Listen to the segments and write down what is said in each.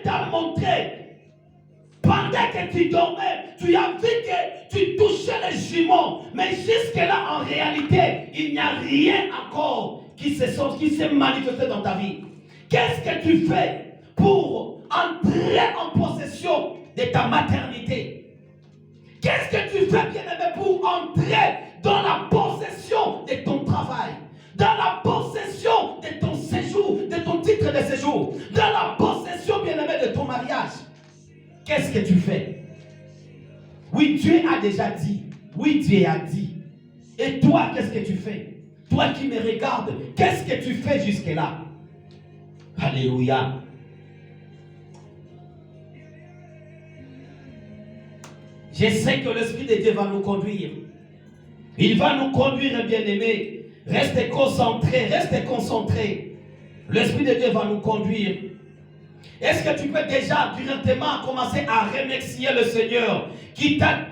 t'a montré. Pendant que tu dormais, tu as vu que tu touchais les jumeaux. Mais jusque-là, en réalité, il n'y a rien encore qui s'est manifesté dans ta vie. Qu'est-ce que tu fais pour entrer en possession de ta maternité? Qu'est-ce que tu fais, bien-aimé, pour entrer dans la possession de ton travail, dans la possession de ton séjour, de ton titre de séjour, dans la possession, bien-aimé, de ton mariage? Qu'est-ce que tu fais? Oui, Dieu a déjà dit. Oui, Dieu a dit. Et toi, qu'est-ce que tu fais? Toi qui me regardes, qu'est-ce que tu fais jusque-là? Alléluia. Je sais que l'Esprit de Dieu va nous conduire. Il va nous conduire, bien-aimés. Restez concentrés, restez concentrés. L'Esprit de Dieu va nous conduire. Est-ce que tu peux déjà directement commencer à remercier le Seigneur qui t'a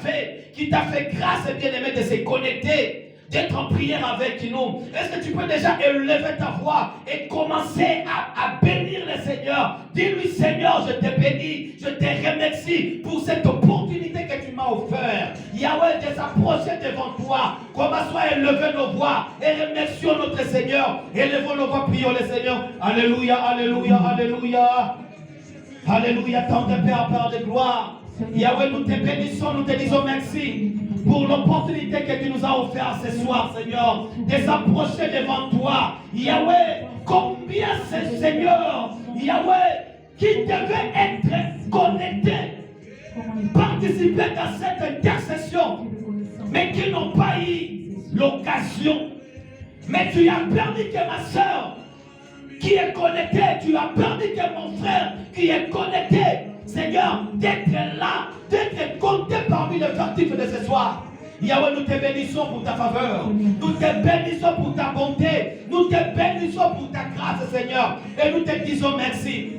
fait grâce, bien-aimé, de se connecter, d'être en prière avec nous? Est-ce que tu peux déjà élever ta voix et commencer à bénir le Seigneur? Dis-lui: Seigneur, je te bénis, je te remercie pour cette opportunité que tu m'as offerte. Yahweh, de s'approcher devant toi. Commençons à élever nos voix et remercions notre Seigneur. Élevons nos voix, prions le Seigneur. Alléluia, alléluia, alléluia. Alléluia, tant de Père, Père de gloire. Yahweh, nous te bénissons, nous te disons merci pour l'opportunité que tu nous as offert ce soir, Seigneur, de s'approcher devant toi. Yahweh, combien c'est, Seigneur, Yahweh, qui devait être connecté, participer dans cette intercession, mais qui n'ont pas eu l'occasion. Mais tu as permis que ma soeur qui est connectée, tu as permis que mon frère qui est connecté, Seigneur, d'être là, d'être compté parmi les captifs de ce soir. Yahweh, nous te bénissons pour ta faveur. Nous te bénissons pour ta bonté. Nous te bénissons pour ta grâce, Seigneur. Et nous te disons merci.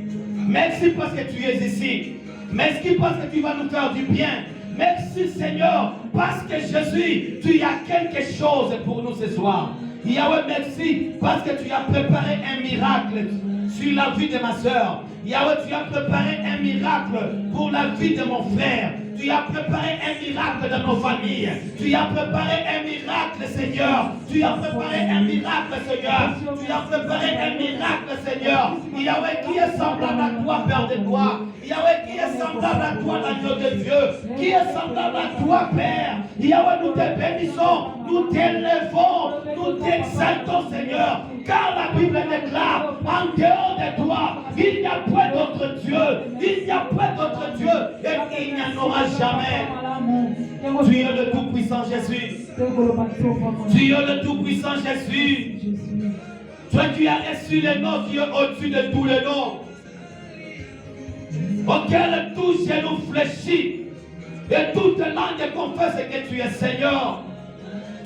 Merci parce que tu es ici. Merci parce que tu vas nous faire du bien. Merci, Seigneur, parce que Jésus, tu as quelque chose pour nous ce soir. Yahweh, merci parce que tu as préparé un miracle sur la vie de ma soeur. Yahweh, tu as préparé un miracle pour la vie de mon frère. Tu as préparé un miracle dans nos familles. Tu as préparé un miracle, Seigneur. Tu as préparé un miracle, Seigneur. Tu as préparé un miracle, Seigneur. Yahweh, qui est semblable à toi, Père de gloire. Yahweh, qui est semblable à toi, l'agneau de Dieu. Qui est semblable à toi, Père. Yahweh, nous te bénissons. Nous t'élevons. Nous t'exaltons, Seigneur. Car la Bible déclare, en dehors de toi, il n'y a point d'autre Dieu. Il n'y a point d'autre Dieu. Et il n'y en aura jamais. Tu es le Tout-Puissant Jésus. Tu es le Tout-Puissant Jésus. Toi qui as reçu le nom qui est au-dessus de tous les noms, auquel tout genou fléchit et toute langue confesse que tu es Seigneur.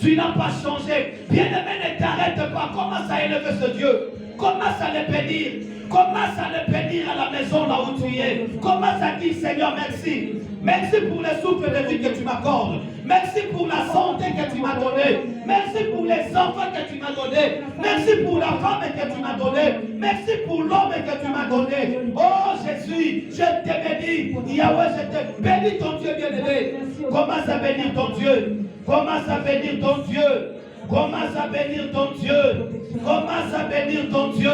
Tu n'as pas changé. Bien-aimé, ne t'arrête pas. Commence à élever ce Dieu. Commence à le bénir. Commence à le bénir à la maison là où tu es. Commence à dire: Seigneur, merci. Merci pour le souffle de vie que tu m'accordes. Merci pour la santé que tu m'as donnée. Merci pour les enfants que tu m'as donnés. Merci pour la femme que tu m'as donnée. Merci pour l'homme que tu m'as donné. Oh Jésus, je te bénis. Yahweh, je te bénis, ton Dieu bien-aimé. Commence à bénir ton Dieu. Commence à bénir ton Dieu. Commence à bénir ton Dieu. Commence à bénir ton Dieu.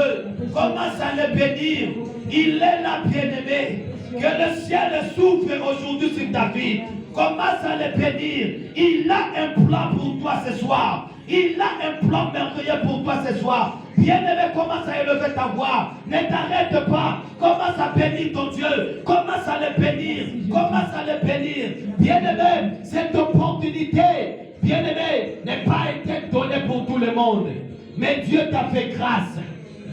Commence à le bénir. Il est là, bien-aimé. Que le ciel souffre aujourd'hui sur ta vie. Commence à le bénir. Il a un plan pour toi ce soir. Il a un plan merveilleux pour toi ce soir. Bien-aimé, commence à élever ta voix. Ne t'arrête pas. Commence à bénir ton Dieu. Commence à le bénir. Commence à le bénir. Bien-aimé, cette opportunité, bien-aimé, n'a pas été donnée pour tout le monde. Mais Dieu t'a fait grâce.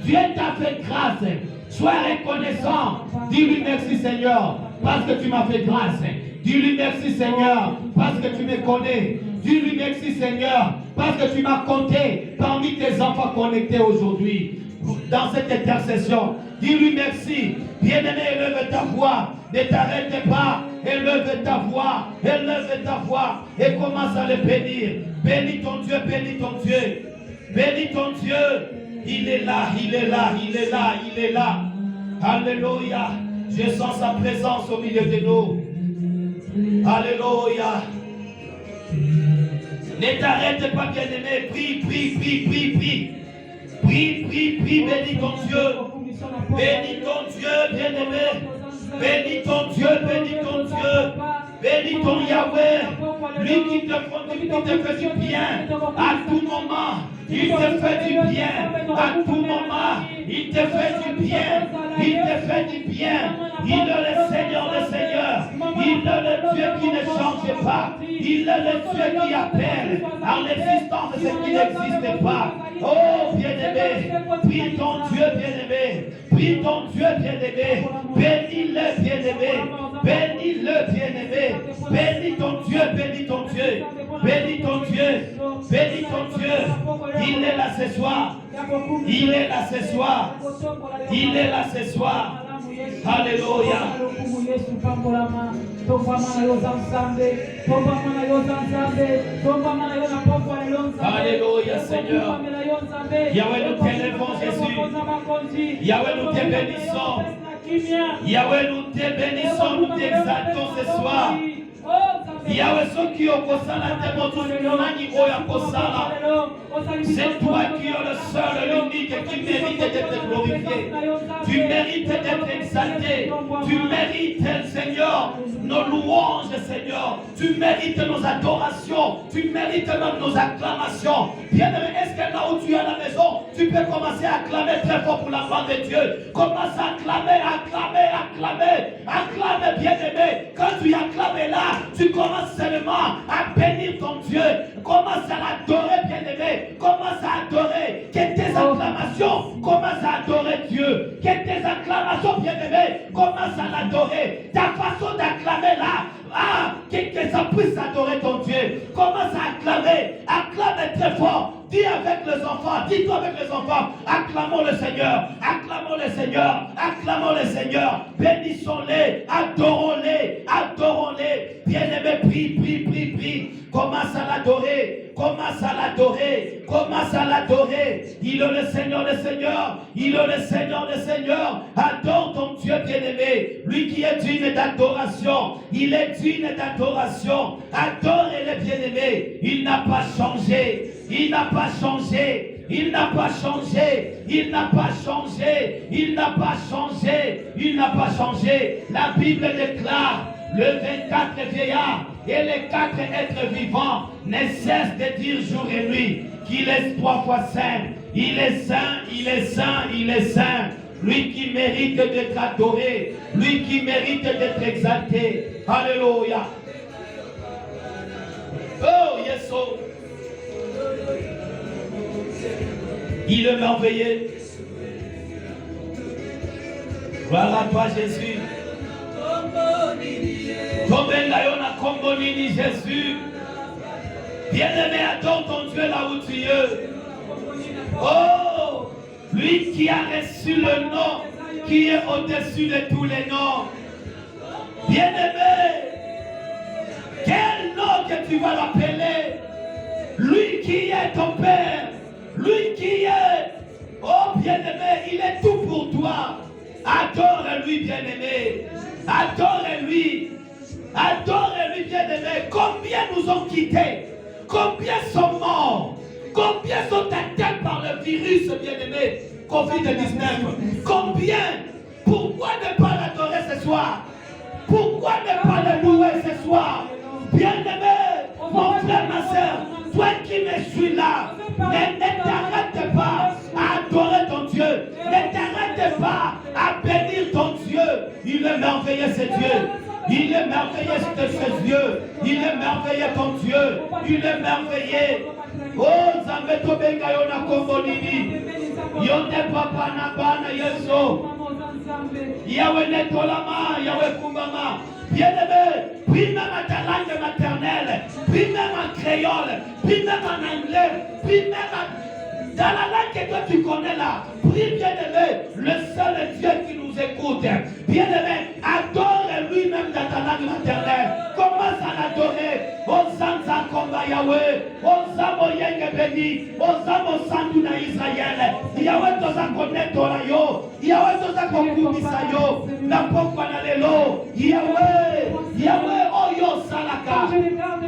Dieu t'a fait grâce. Sois reconnaissant. Dis-lui merci, Seigneur, parce que tu m'as fait grâce. Dis-lui merci, Seigneur, parce que tu me connais. Dis-lui merci, Seigneur, parce que tu m'as compté parmi tes enfants connectés aujourd'hui dans cette intercession. Dis-lui merci. Bien-aimé, élève ta voix. Ne t'arrête pas. Élève ta voix. Élève ta voix. Et commence à le bénir. Bénis ton Dieu, bénis ton Dieu. Bénis ton Dieu. Il est là, il est là, il est là, il est là. Alléluia. Je sens sa présence au milieu de nous. Alléluia. Ne t'arrête pas, bien-aimé. Prie, prie, prie, prie, prie. Prie, prie, prie. Bénis ton Dieu. Bénis ton Dieu, bien-aimé. Bénis ton Dieu, bénis ton Dieu. Bénis ton Yahweh. Lui qui te fait du bien à tout moment. Il te fait du bien à tout moment. Il te fait du bien. Il te fait du bien. Il est le Seigneur des Seigneurs. Il est le Dieu qui ne change pas. Il est le Dieu qui appelle à l'existence de ce qui n'existe pas. Oh, bien-aimé, prie ton Dieu bien-aimé. Prie ton Dieu bien-aimé. Bénis-le bien-aimé. Bénis-le bien-aimé. Bénis ton Dieu, bénis ton Dieu. Bénis ton Dieu. Bénis ton Dieu. Il est là ce soir. Il est là ce soir. Il est là ce soir. Alléluia. Alléluia, Seigneur. Yahweh, nous t'élèvons, Jésus. Yahweh, nous te bénissons. Yahweh, nous te bénissons, nous t'exaltons ce soir. Yahweh, ceux qui ont kosala te motunani oya kosala. C'est toi qui es le seul, l'unique qui mérite d'être glorifié. Tu mérites d'être exalté. Tu mérites, Seigneur, nos louanges, Seigneur. Tu mérites nos adorations. Tu mérites même nos acclamations. Bien-aimé, est-ce que là où tu es à la maison, tu peux commencer à acclamer très fort pour la gloire de Dieu? Commence à acclamer, acclamer, acclamer. Acclame, bien-aimé. Quand tu acclames là, tu commences seulement à bénir ton Dieu. Commence à l'adorer, bien-aimé. Commence à adorer. Que tes acclamations commencent à adorer Dieu. Que tes acclamations, bien-aimé, commencent à l'adorer. Ta façon d'acclamer là, que ça puisse adorer ton Dieu. Commence à acclamer. Acclame très fort. Dis avec les enfants, dis-toi avec les enfants, acclamons le Seigneur, acclamons le Seigneur, acclamons le Seigneur, bénissons-les, adorons-les, adorons-les. Bien-aimé, prie, prie, prie, prie. Commence à l'adorer, commence à l'adorer, commence à l'adorer. Il est le Seigneur des Seigneurs, il est le Seigneur des Seigneurs. Adore ton Dieu bien-aimé, lui qui est digne d'adoration, il est digne d'adoration. Adore-le bien-aimé, il n'a pas changé. Il n'a pas changé, il n'a pas changé, il n'a pas changé, il n'a pas changé, il n'a pas changé. La Bible déclare, le 24 vieillards et les 4 êtres vivants ne cessent de dire jour et nuit qu'il est 3 fois saint. Il est saint, il est saint, il est saint. Lui qui mérite d'être adoré, lui qui mérite d'être exalté. Alléluia. Oh, yes, oh. Il est merveilleux. Gloire à toi, Jésus. Jésus. Bien-aimé, adore ton Dieu là où tu es. Oh, lui qui a reçu le nom qui est au-dessus de tous les noms. Bien-aimé, quel nom que tu vas l'appeler? Lui qui est ton Père, lui qui est, oh bien-aimé, il est tout pour toi. Adore-lui, bien-aimé. Adore-lui. Adore-lui, bien-aimé. Combien nous ont quittés? Combien sont morts? Combien sont atteints par le virus, bien-aimé, Covid-19? Combien? Pourquoi ne pas l'adorer ce soir? Pourquoi ne pas le louer ce soir? Bien-aimé, mon frère, ma soeur, toi qui me suis là, ne t'arrête pas à adorer ton Dieu. Ne t'arrête pas à bénir ton Dieu. Il est merveilleux ce Dieu. Il est merveilleux ce Dieu. Il est merveilleux ton Dieu. Il est merveilleux. Oh, Zambeto Benga Yona Kombonini. Yonde Papa Nabana Yeso. Yahweh Netolama, Yahweh Kumbama. Bien-aimé, prie même à ta langue maternelle, prie même en créole, prie même en anglais, prie même dans la langue que toi tu connais là. Prie bien-aimé, le seul Dieu qui nous écoute. Bien-aimé, adore lui-même dans ta langue maternelle. Commence à l'adorer. Osanza combat Yahweh. Osamo yenge béni. Osamo sandu na Israël. Yahweh toza connaître la yo. Yahweh toza kokubisa yo. Na pokwa na lelo. Yahweh oyo salaka.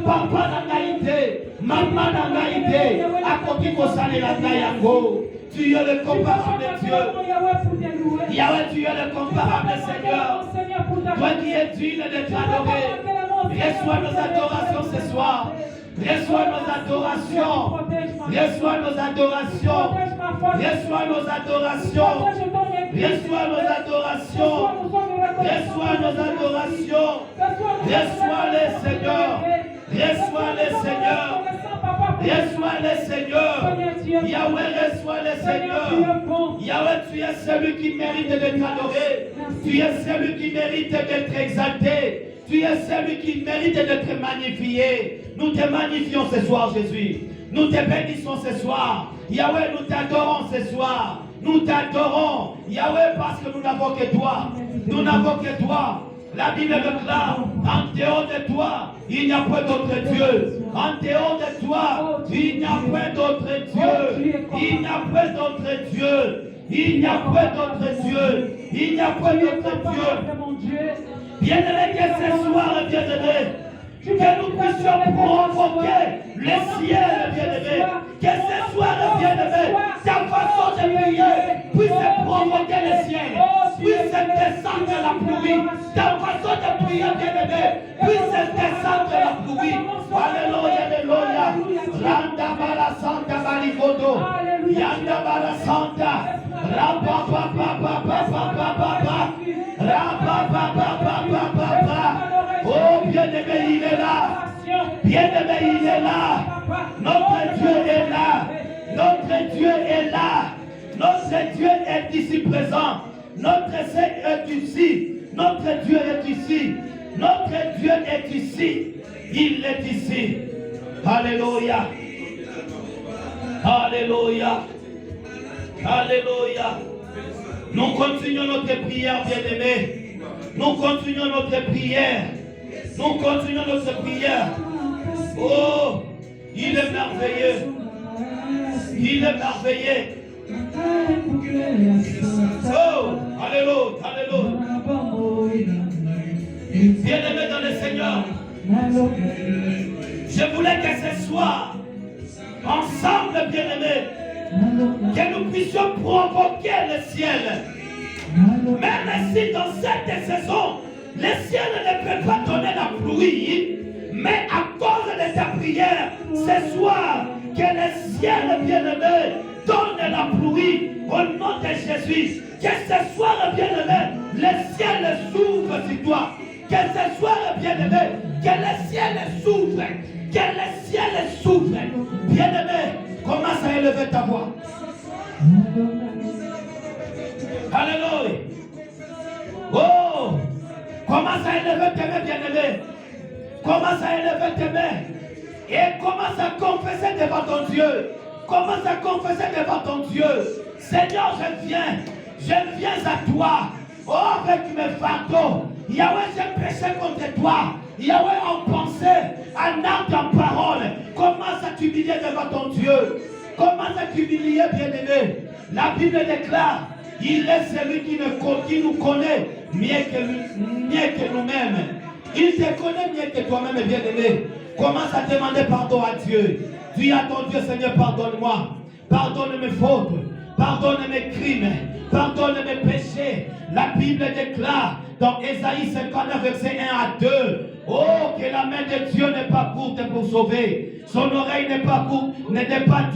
Papa na ngaite. Maman na ngaite. Akoki kosalela yango. Tu es le comparable Dieu. Yahweh, tu es le comparable Seigneur. Toi qui es digne de t'adorer. Reçois nos adorations ce soir. Reçois nos adorations. Reçois nos adorations. Reçois nos adorations. Reçois nos adorations. Reçois nos adorations. Reçois-les, Seigneur. Reçois-les, Seigneur. Reçois-les, Seigneur. Yahweh, reçois-les, Seigneur. Yahweh, tu es celui qui mérite d'être adoré. Tu es celui qui mérite d'être exalté. Tu es celui qui mérite d'être magnifié. Nous te magnifions ce soir, Jésus. Nous te bénissons ce soir. Yahweh, nous t'adorons ce soir. Nous t'adorons, Yahweh, parce que nous n'avons que toi. Nous n'avons que toi. La Bible déclare, en dehors de toi, il n'y a pas d'autre Dieu. En dehors de toi, il n'y a pas d'autre Dieu. Il n'y a pas d'autre Dieu. Il n'y a pas d'autre Dieu. Il n'y a pas d'autre Dieu. Bien-aimé, que ce soir, bien-aimé, que nous puissions provoquer le ciel, bien-aimé. Que ce soir, bien-aimé, ta façon de prier puisse provoquer le ciel, puisse descendre la pluie. Ta façon de prier, bien-aimé, puisse descendre la pluie. Alléluia, alléluia. Randa bala santa baligodo. Yanda bala santa. Rapa pa pa pa pa pa pa pa pa. Rapa pa pa pa pa pa pa. Oh, bien-aimé, il est là. Bien-aimé, il est là. Notre Dieu est là. Notre Dieu est là. Notre Dieu est ici présent. Notre Seigneur est ici. Notre Dieu est ici. Notre Dieu est ici. Il est ici. Alléluia. Alléluia. Alléluia. Nous continuons notre prière, bien-aimés. Nous continuons notre prière. Nous continuons notre prière. Oh, il est merveilleux. Il est merveilleux. Oh, alléluia, alléluia. Bien-aimés dans le Seigneur, je voulais que ce soir, ensemble, bien-aimés, que nous puissions provoquer le ciel. Même si dans cette saison, le ciel ne peut pas donner la pluie, mais à cause de ta prière, ce soir, que le ciel, bien-aimé, donne la pluie au nom de Jésus. Que ce soir, bien-aimé, le ciel s'ouvre sur toi. Que ce soir, bien-aimé, que le ciel s'ouvre. Que le ciel s'ouvre. Bien-aimé, commence à élever ta voix. Alléluia. Oh, commence à élever tes mains, bien-aimé. Commence à élever tes mains. Et commence à confesser devant ton Dieu. Commence à confesser devant ton Dieu. Seigneur, je viens à toi. Oh, avec mes fardeaux. Yahweh, j'ai péché contre toi. Yahweh, en pensée, en acte, en parole. Commence à t'humilier devant ton Dieu. Commence à t'humilier, bien-aimé. La Bible déclare, il est celui qui nous connaît mieux que nous-mêmes. Il te connaît mieux que toi-même, bien-aimé. Commence à demander pardon à Dieu. Dis à ton Dieu, Seigneur, pardonne-moi. Pardonne mes fautes. Pardonne mes crimes. Pardonne mes péchés. La Bible déclare dans Ésaïe 59, verset 1 à 2. Oh, que la main de Dieu n'est pas courte pour sauver. Son oreille n'est pas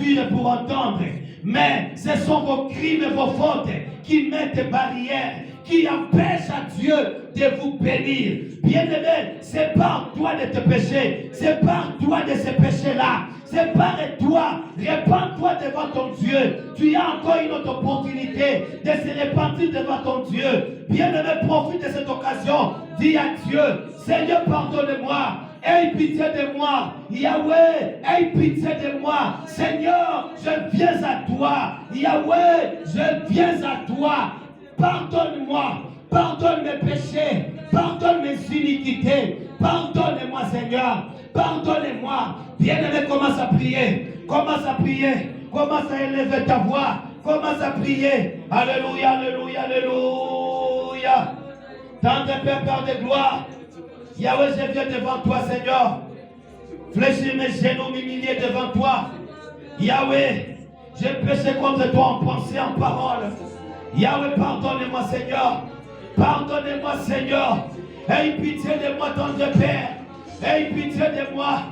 dure pour entendre. Mais ce sont vos crimes et vos fautes qui mettent des barrières, qui empêchent à Dieu de vous bénir. Bien-aimé, c'est par toi de tes péchés, c'est par toi de ces péchés-là, c'est par toi. Répands-toi devant ton Dieu. Tu as encore une autre opportunité de se repentir devant ton Dieu. Bien-aimé, profite de cette occasion. Dis à Dieu, Seigneur, pardonne-moi. Aie pitié de moi. Yahweh, aie pitié de moi. Seigneur, je viens à toi. Yahweh, je viens à toi. Pardonne-moi. Pardonne mes péchés. Pardonne mes iniquités. Pardonne-moi, Seigneur. Pardonnez-moi. Bien-aimé, commence à prier. Commence à prier. Commence à élever ta voix. Commence à prier. Alléluia, alléluia, alléluia. Tendre Père de gloire. Yahweh, je viens devant toi, Seigneur. Fléchir mes genoux, m'humilier devant toi. Yahweh, j'ai péché contre toi en pensée, en parole. Yahweh, pardonnez-moi, Seigneur. Pardonnez-moi, Seigneur. Aie pitié de moi, tendre Père. Aie pitié de moi.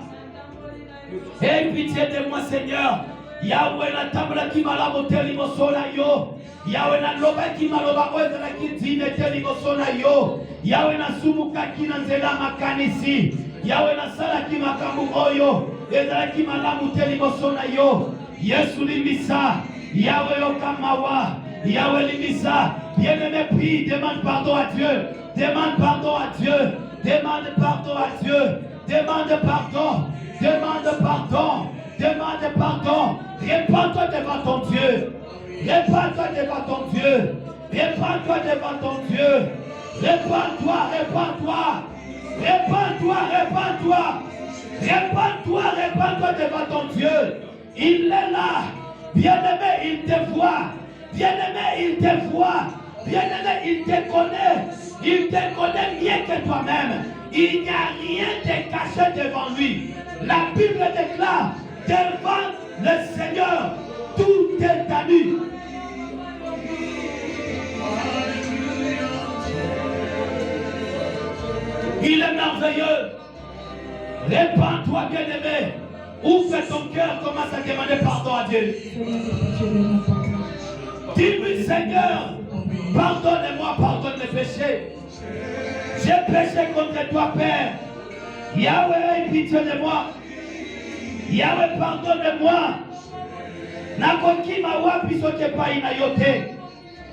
Aie pitié de moi, Seigneur. Yahweh, la table qui m'a la beauté, l'imosona yo. Yahweh, la loba qui m'a loba oeuvre, qui dit, mettez l'imosona yo. Yahweh, la sumuka qui n'a zela makanisi. Yahweh, la sala qui m'a kamu oyo. Ezala qui m'a la beauté, l'imosona yo. Yesu limisa. Yahweh, okamawa. Yahweh, limisa. Bien-aimé, prie, demande pardon à Dieu. Demande pardon à Dieu. Demande pardon à Dieu. Demande pardon. Demande pardon. Demande pardon. Répands-toi devant ton Dieu. Répands-toi devant ton Dieu. Répands-toi devant ton Dieu. Répands-toi, répands-toi. Répands-toi, répands-toi. Répands-toi, répands-toi devant ton Dieu. Il est là. Bien-aimé, il te voit. Bien-aimé, il te voit. Bien-aimé, il te connaît. Il te connaît mieux que toi-même. Il n'y a rien de caché devant lui. La Bible déclare, devant le Seigneur, tout est à nu. Il est merveilleux. Répands-toi, bien-aimé. Ouvre ton cœur, commence à demander pardon à Dieu. Dis-lui, Seigneur, pardonne-moi, pardonne mes péchés. J'ai péché contre toi, Père. Yahweh, aie pitié de moi. Yahweh, pardonne-moi. Nakoki mawapi soke pa ina yote.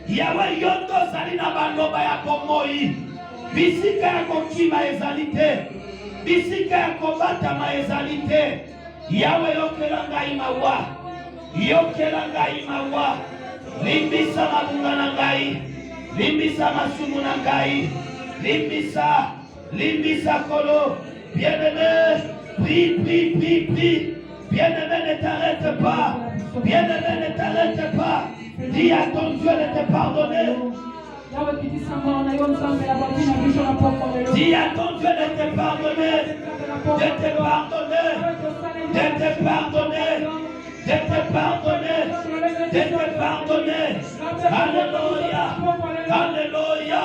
Yahweh, yondo salina baloba ya komoi. Bisika ya kokima ezalite. Bisika ya kobata ma ezalite. Yahweh, yokela ngai mawa. Yokela ngai mawa. Limbisa mabunga na ngai. Limbisa masumu na ngai. Limbisa. Limbisa kolo. Bien-aimé, prie, prie, prie, prie. Bien-aimé, ne t'arrête pas. Bien-aimé, ne t'arrête pas. Dis à ton Dieu de te pardonner. Dis à ton Dieu de te pardonner. De te pardonner. De te pardonner. De te pardonner. De te pardonner. Alléluia. Alléluia.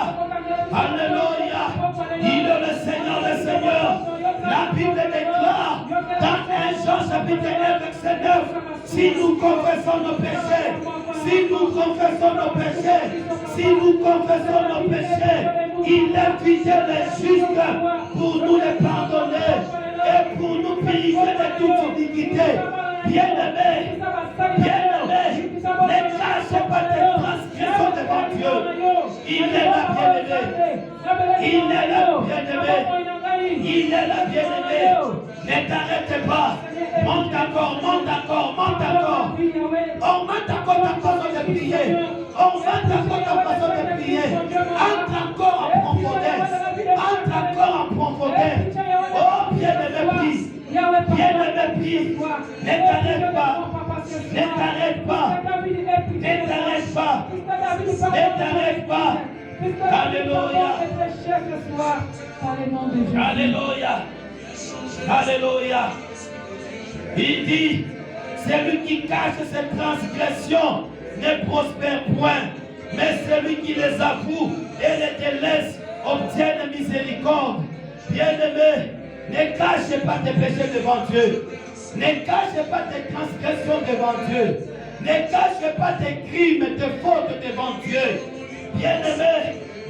Alléluia. Il est le Seigneur, le Seigneur. La Bible déclare dans 1 Jean chapitre 1 verset 9, si nous confessons nos péchés, si nous confessons nos péchés, si nous confessons nos péchés, il est fidèle et juste pour nous les pardonner et pour nous purifier de toute iniquité. Bien-aimé, bien-aimé, ne cache pas tes transgressions devant Dieu. Il est là, bien-aimé. Il est là, bien-aimé. Il est là, bien-aimé. Ne t'arrête pas. Monte encore, monte encore, monte encore. On monte encore ta façon de prier. On monte encore ta façon de prier. Entre encore en profondeur. Entre encore en profondeur. Oh, bien-aimé, prie. Bien-aimé, prie. Ne t'arrête pas. Ne t'arrête pas. Ne t'arrête pas. Ne t'arrête pas. Alléluia. Alléluia. Alléluia. Il dit, celui qui cache ses transgressions ne prospère point, mais celui qui les avoue et les délaisse obtient miséricorde. Bien-aimé, ne cache pas tes péchés devant Dieu. Ne cache pas tes transgressions devant Dieu. Ne cache pas tes crimes et tes fautes devant Dieu. Bien-aimé,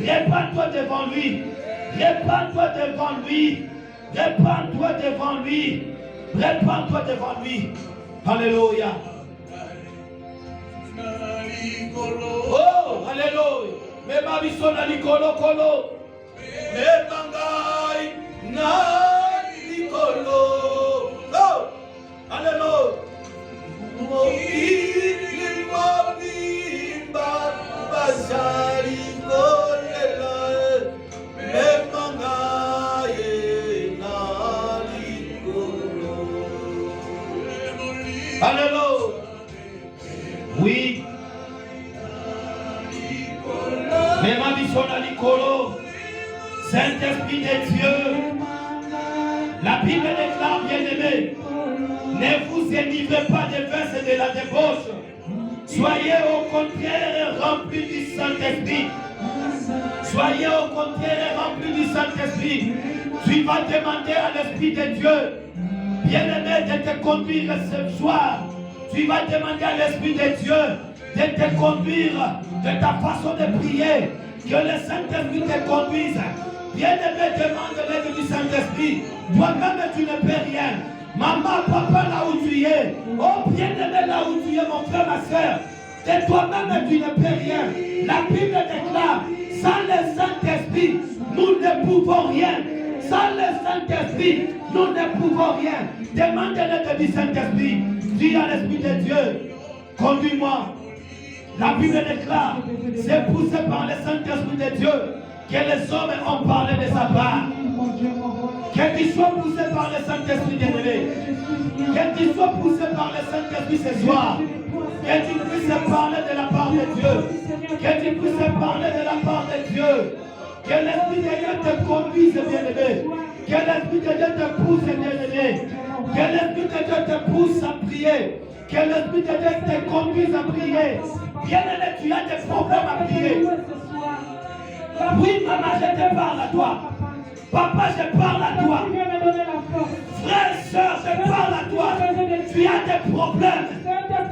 répands-toi devant lui. Répands-toi devant lui. Répands-toi devant lui. Répands-toi devant lui. Alléluia. Oh, alléluia. Mais ma vie sonne à l'icolo colo. Mais bangaï na l'icolo. Oh, alléluia. Basari kolela. Mais bangaï. Saint-Esprit de Dieu, la Bible déclare, bien-aimé, ne vous énivrez pas de vin et de la débauche. Soyez au contraire remplis du Saint-Esprit. Soyez au contraire remplis du Saint-Esprit. Tu vas demander à l'Esprit de Dieu, bien-aimé, de te conduire ce soir. Tu vas demander à l'Esprit de Dieu de te conduire de ta façon de prier. Que le Saint-Esprit te conduise. Bien-aimé, demande l'aide du Saint-Esprit. Toi-même, tu ne peux rien. Maman, papa, là où tu es. Oh, bien-aimé, là où tu es, mon frère, ma soeur. De toi-même, tu ne peux rien. La Bible déclare, sans le Saint-Esprit, nous ne pouvons rien. Sans le Saint-Esprit, nous ne pouvons rien. Demande l'aide du Saint-Esprit. Dis à l'Esprit de Dieu, conduis-moi. La Bible déclare, c'est poussé par le Saint-Esprit de Dieu que les hommes ont parlé de sa part. Que tu sois poussé par le Saint-Esprit bien-aimé. Que tu sois poussé par le Saint-Esprit ce soir. Que tu puisses parler de la part de Dieu. Que tu puisses parler de la part de Dieu. Que l'Esprit de Dieu te conduise bien-aimé. Que l'Esprit de Dieu te pousse bien-aimé. Que l'Esprit de Dieu te pousse à prier. Que l'Esprit de Dieu te conduise à prier. Bien-aimé, tu as des problèmes à prier. Oui, maman, je te parle à toi. Papa, je parle à toi. Frère, soeur, je parle à toi. Tu as des problèmes.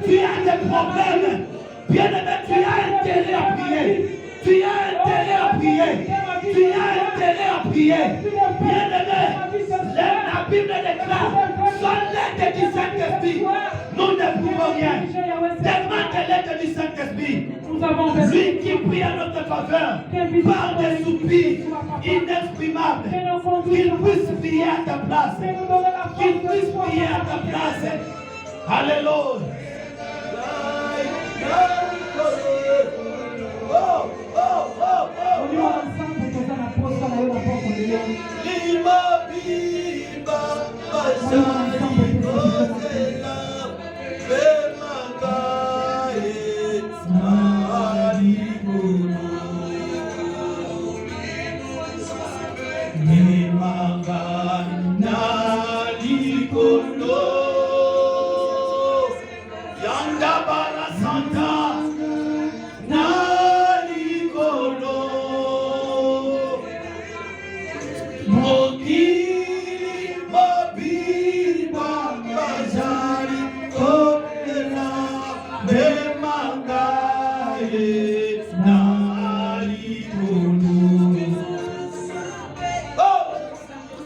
Tu as des problèmes. Bien-aimé, tu as intérêt à prier. Tu as intérêt à prier. Tu as intérêt à prier. Bien-aimé, la Bible déclare, sans l'aide du Saint-Esprit, nous ne pouvons rien. Demande l'aide du Saint-Esprit. Lui qui prie à notre faveur par des soupirs inexprimables, qu'il puisse prier à ta place. Qu'il puisse prier à ta place. Alléluia.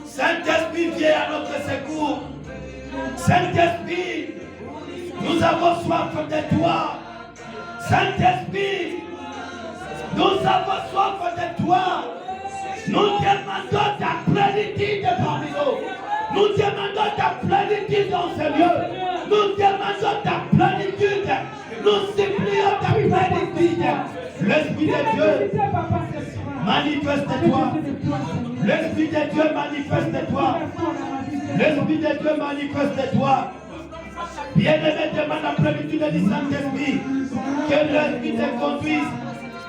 Saint-Esprit, viens à notre secours. Saint-Esprit, nous avons soif de toi. Saint-Esprit, nous avons soif de toi. Nous demandons ta plénitude parmi nous. Nous demandons ta plénitude dans ce lieu. Nous demandons ta plénitude. Nous supplions ta plénitude. L'Esprit de Dieu, manifeste-toi. L'Esprit de Dieu, manifeste-toi. L'Esprit de Dieu, manifeste-toi. Bien-aimé, demande la plénitude du Saint-Esprit. Que l'Esprit te conduise.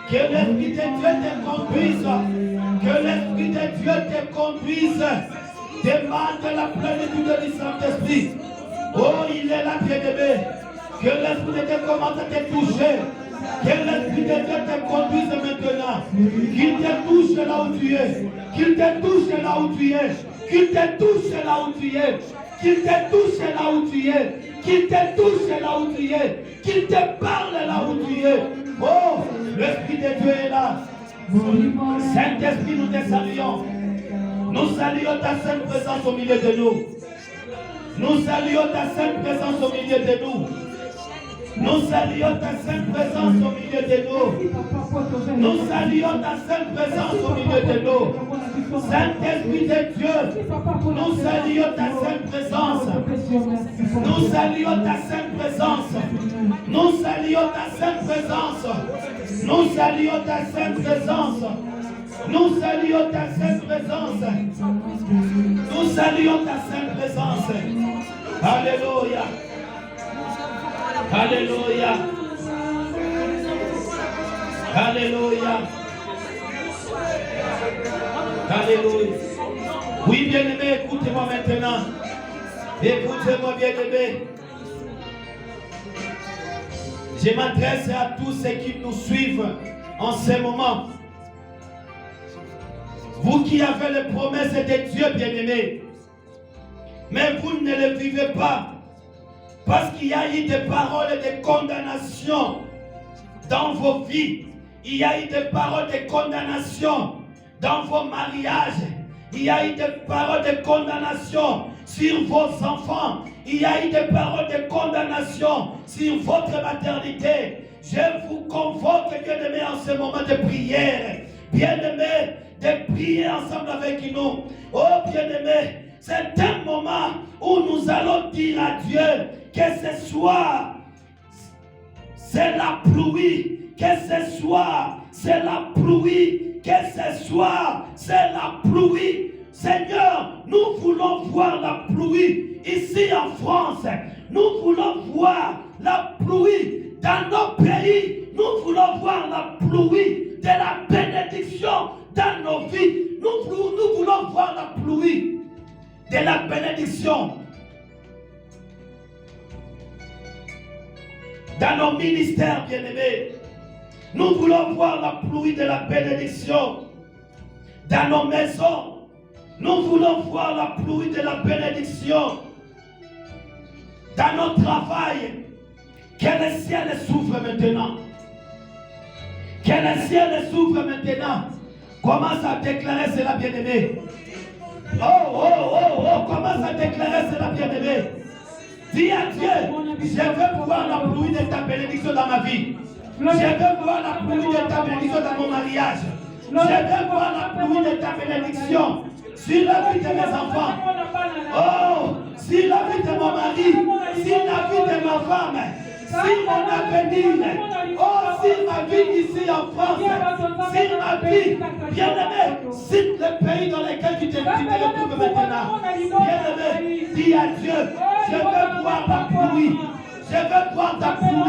Que l'Esprit de Dieu te conduise. Que l'Esprit de Dieu te conduise. Demande la plénitude du Saint-Esprit. Oh, il est là, bien-aimé. Que l'Esprit de Dieu commence à te toucher. Que l'Esprit de Dieu te conduise maintenant. Qu'il te touche là où tu es. Qu'il te touche là où tu es. Qu'il te touche là où tu es. Qu'il te touche là où tu es. Qu'il te touche là où tu es. Qu'il te parle là où tu es. Oh, l'Esprit de Dieu est là. Saint-Esprit, nous te saluons. Nous saluons ta sainte présence au milieu de nous. Nous saluons ta sainte présence au milieu de nous. Nous saluons ta sainte présence au milieu de nous. Nous saluons ta sainte présence au milieu de nous. Saint-Esprit de Dieu, nous saluons ta sainte présence. Nous saluons ta sainte présence. Nous saluons ta sainte présence. Nous saluons ta sainte présence. Nous saluons ta sainte présence. Nous saluons ta sainte présence. Alléluia. Alléluia. Alléluia. Alléluia. Oui, bien-aimé, écoutez-moi maintenant. Écoutez-moi, bien-aimé. Je m'adresse à tous ceux qui nous suivent en ce moment. Vous qui avez les promesses de Dieu, bien-aimés, mais vous ne les vivez pas. Parce qu'il y a eu des paroles de condamnation dans vos vies. Il y a eu des paroles de condamnation dans vos mariages. Il y a eu des paroles de condamnation sur vos enfants. Il y a eu des paroles de condamnation sur votre maternité. Je vous convoque, bien-aimés, en ce moment de prière. Bien-aimés, de prier ensemble avec nous. Oh, bien-aimés, c'est un moment où nous allons dire à Dieu que ce soir, c'est la pluie. Que ce soir, c'est la pluie. Que ce soir, c'est la pluie. Seigneur, nous voulons voir la pluie ici en France. Nous voulons voir la pluie dans nos pays. Nous voulons voir la pluie de la bénédiction dans nos vies. Nous voulons voir la pluie de la bénédiction dans nos ministères, bien-aimés. Nous voulons voir la pluie de la bénédiction dans nos maisons. Nous voulons voir la pluie de la bénédiction dans notre travail. Que le ciel s'ouvre maintenant. Que le ciel s'ouvre maintenant. Commence à déclarer cela, bien-aimé. Commence à déclarer cela, bien-aimé. Dis à Dieu, je veux voir la pluie de ta bénédiction dans ma vie. Je veux voir la pluie de ta bénédiction dans mon mariage. Je veux voir la pluie de ta bénédiction sur la vie de mes enfants. Oh, sur la vie de mon mari, sur la vie de ma femme, sur mon avenir. Oh, sur ma vie ici en France, sur ma vie, bien-aimé, sur le pays dans lequel tu te retrouves maintenant. Bien-aimé, dis à Dieu, je veux voir ta pluie. Je veux voir ta pluie.